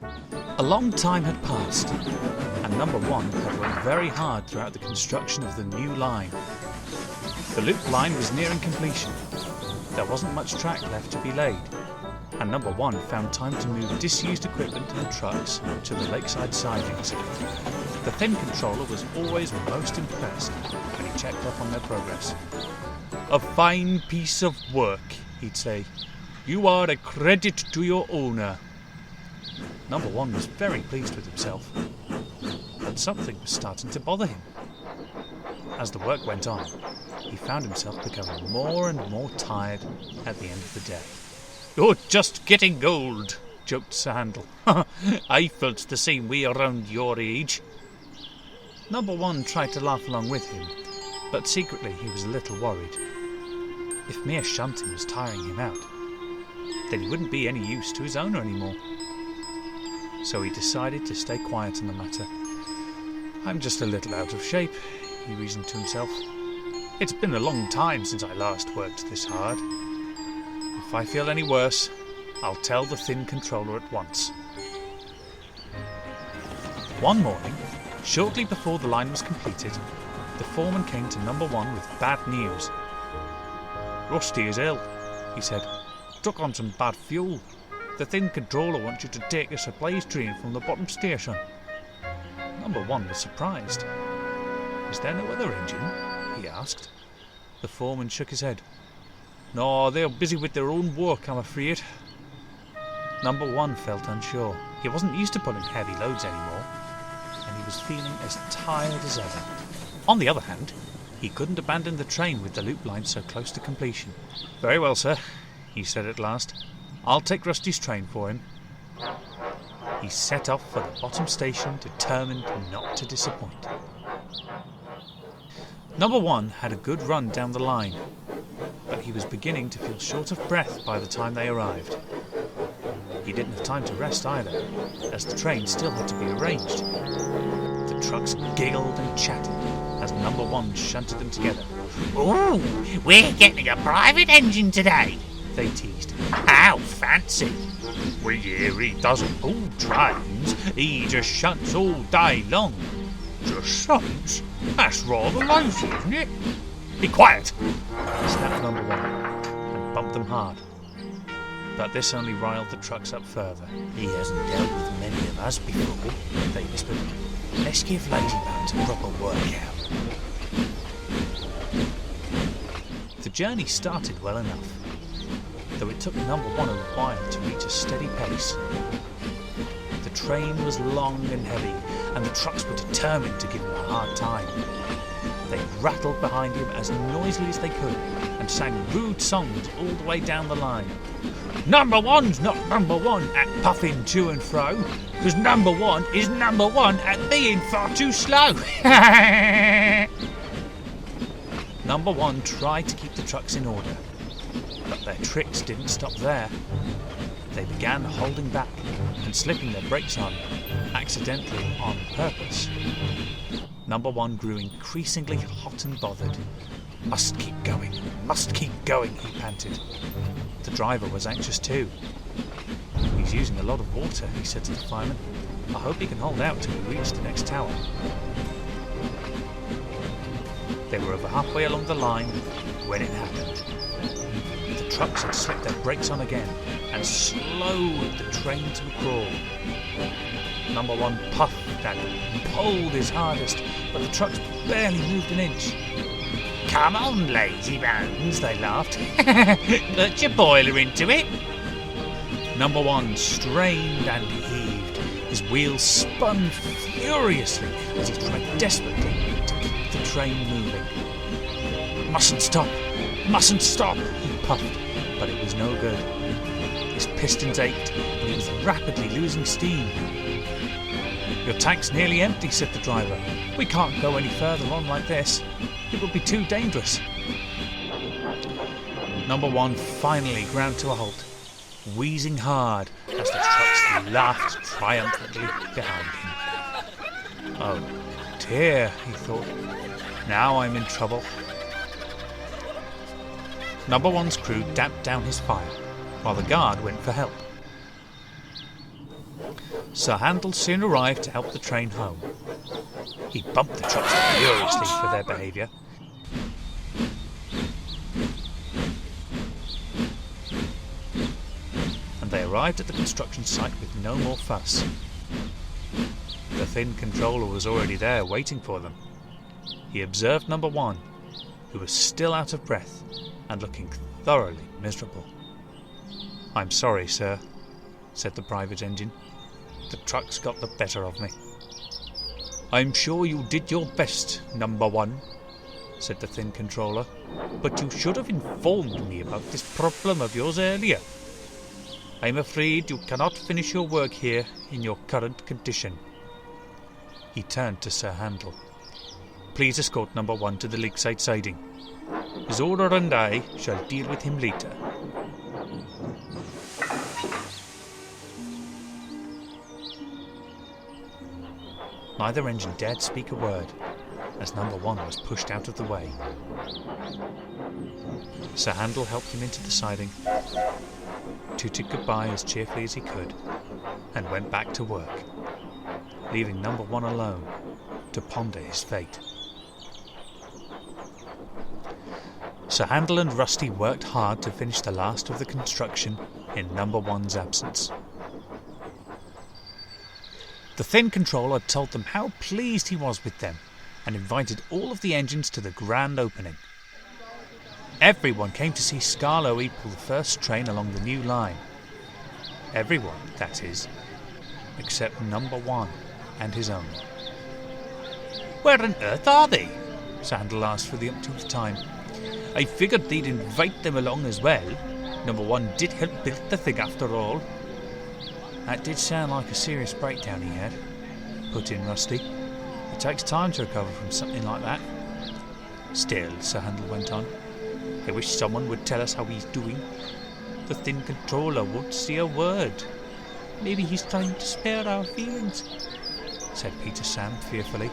A long time had passed, and number one had worked very hard throughout the construction of the new line. The loop line was nearing completion. There wasn't much track left to be laid, and number one found time to move disused equipment and trucks to the lakeside sidings. The thin controller was always most impressed when he checked up on their progress. "A fine piece of work," he'd say. "You are a credit to your owner." Number one was very pleased with himself, but something was starting to bother him. As the work went on, he found himself becoming more and more tired at the end of the day. "You're just getting old," joked Sir Handel. "I felt the same way around your age." Number one tried to laugh along with him, but secretly he was a little worried. If mere shunting was tiring him out, then he wouldn't be any use to his owner anymore. So he decided to stay quiet on the matter. "I'm just a little out of shape," he reasoned to himself. "It's been a long time since I last worked this hard. If I feel any worse, I'll tell the thin controller at once." One morning, shortly before the line was completed, the foreman came to number one with bad news. "Rusty is ill," he said. "Took on some bad fuel. The thin controller wants you to take a supply train from the bottom station." Number one was surprised. "Is there no other engine?" he asked. The foreman shook his head. "No, they're busy with their own work, I'm afraid." Number one felt unsure. He wasn't used to pulling heavy loads anymore, and he was feeling as tired as ever. On the other hand, he couldn't abandon the train with the loop line so close to completion. "Very well, sir," he said at last. "I'll take Rusty's train for him." He set off for the bottom station, determined not to disappoint. Number one had a good run down the line, but he was beginning to feel short of breath by the time they arrived. He didn't have time to rest either, as the train still had to be arranged. The trucks giggled and chatted as number one shunted them together. "Ooh, we're getting a private engine today," they teased. "How fancy." "We hear he doesn't pull trains, he just shunts all day long." "Just shunts? That's rather lazy, isn't it?" "Be quiet!" snapped number one, and bumped them hard. But this only riled the trucks up further. "He hasn't dealt with many of us before," they whispered. "Let's give Lazybones a proper workout." The journey started well enough, though it took number one a while to reach a steady pace. The train was long and heavy, and the trucks were determined to give him a hard time. They rattled behind him as noisily as they could, and sang rude songs all the way down the line. "Number one's not number one at puffing to and fro, because number one is number one at being far too slow." Number one tried to keep the trucks in order, but their tricks didn't stop there. They began holding back and slipping their brakes on, accidentally on purpose. Number one grew increasingly hot and bothered. Must keep going, he panted. The driver was anxious too. "He's using a lot of water," he said to the fireman. "I hope he can hold out till we reach the next tower." They were over halfway along the line when it happened. The trucks had slipped their brakes on again and slowed the train to a crawl. Number one puffed and pulled his hardest, but the trucks barely moved an inch. "Come on, Lazybones," they laughed. "Put your boiler into it." Number one strained and heaved. His wheels spun furiously as he tried desperately to keep the train moving. Mustn't stop, he puffed, but it was no good. His pistons ached, and he was rapidly losing steam. "Your tank's nearly empty," said the driver. "We can't go any further on like this. It would be too dangerous." Number one finally ground to a halt, wheezing hard as the trucks laughed triumphantly behind him. "Oh dear," he thought. "Now I'm in trouble." Number one's crew damped down his fire, while the guard went for help. Sir Handel soon arrived to help the train home. He bumped the trucks furiously for their behaviour. And they arrived at the construction site with no more fuss. The thin controller was already there waiting for them. He observed number 1, who was still out of breath and looking thoroughly miserable. "I'm sorry, sir," said the private engine. "The trucks got the better of me." "I'm sure you did your best, number 1, said the thin controller, "but you should have informed me about this problem of yours earlier. I'm afraid you cannot finish your work here in your current condition." He turned to Sir Handel. "Please escort number 1 to the lakeside siding. Sodor and I shall deal with him later." Neither engine dared speak a word, as number 1 was pushed out of the way. Sir Handel helped him into the siding, tooted goodbye as cheerfully as he could, and went back to work, leaving number 1 alone to ponder his fate. Sir Handel and Rusty worked hard to finish the last of the construction in number 1's absence. The thin controller told them how pleased he was with them and invited all of the engines to the grand opening. Everyone came to see Skarloey pull the first train along the new line. Everyone, that is, except number 1 and his owner. Where on earth are they? Sir Handel asked for the umpteenth time. I figured they'd invite them along as well. Number 1 did help build the thing after all. That did sound like a serious breakdown he had, put in Rusty. It takes time to recover from something like that. Still, Sir Handel went on, I wish someone would tell us how he's doing. The thin controller won't say a word. Maybe he's trying to spare our feelings, said Peter Sam fearfully.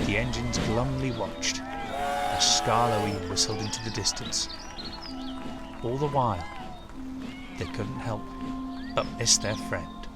The engines glumly watched as Skarloey whistled into the distance. All the while, they couldn't help but miss their friend.